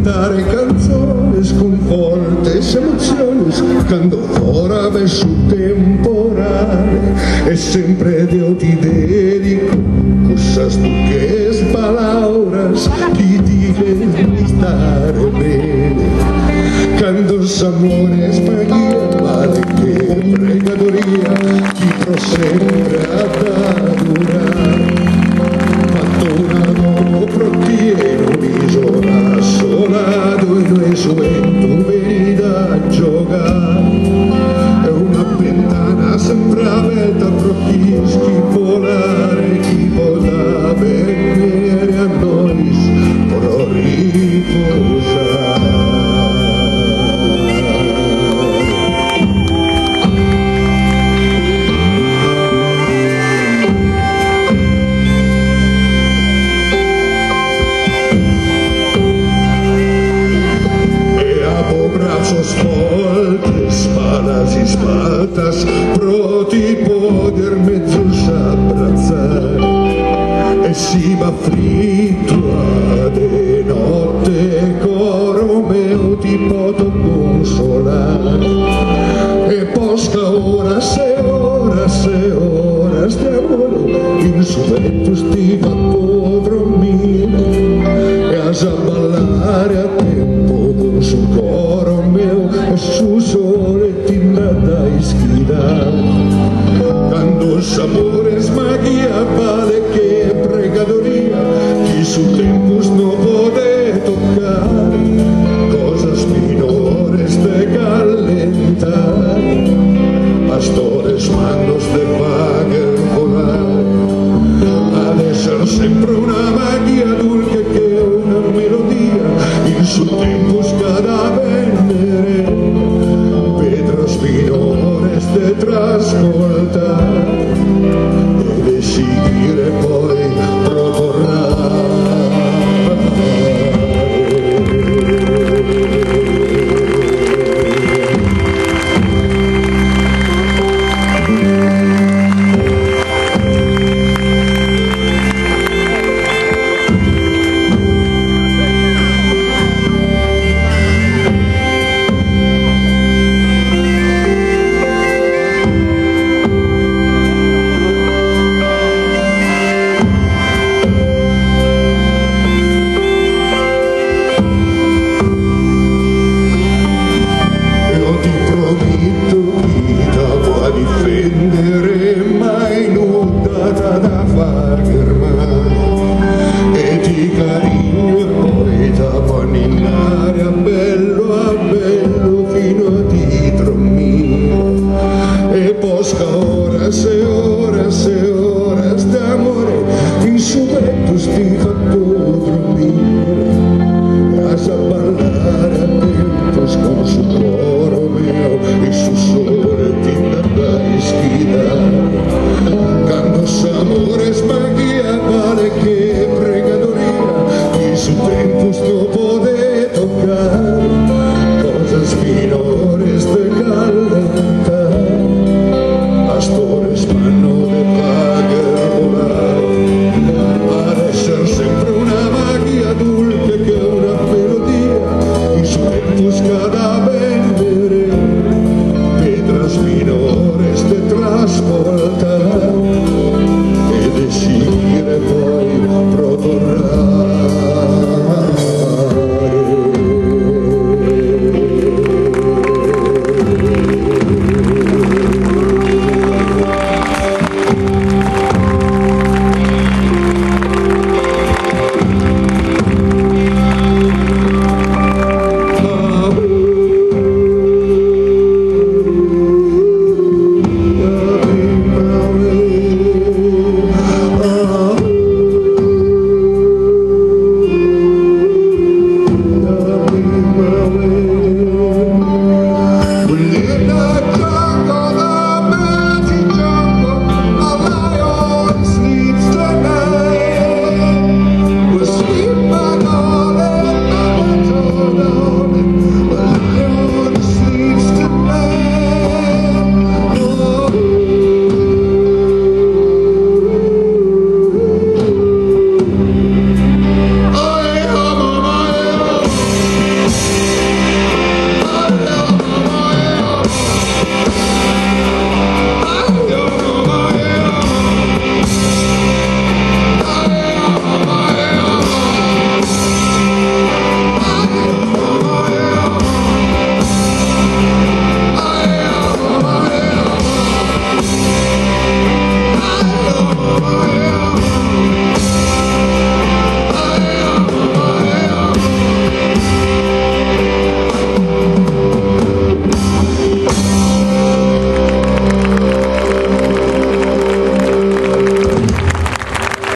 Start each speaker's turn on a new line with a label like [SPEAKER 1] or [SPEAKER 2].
[SPEAKER 1] cantare canzones con fortes emociones, cando fora ve su temporale, e sempre Dio ti dedico cosas duques palabras que digan estar bene, cando os amores paguían vale que pregadoría ti pro sempre ad adorar, abandonado pro ti en un'isola assolado e noi suento venida a giocar, è una ventana sempre aperta pro chi schipolare, chi potrà venire a noi pro riposare. Brazos fortes, palas y espadas, pro ti poder mezzos abbracciare, e si va fritto de notte, coro meu ti poto consolare, e posca horas e horas e horas de amor, in suetos ti va po dormire, e a ballare a tempo con su coro meu, e su sole ti nada esquidar, cando os amores magia vale que pregadoría, que su tempos no pode tocar, cosas minores de calentar, pastores mandos de vaga volar, ha de ser sempre una magia dulce que una melodía, in su tempos cada venere, pedros minores de trascoltar, e de seguire poi protornare. Difendere mai nuda da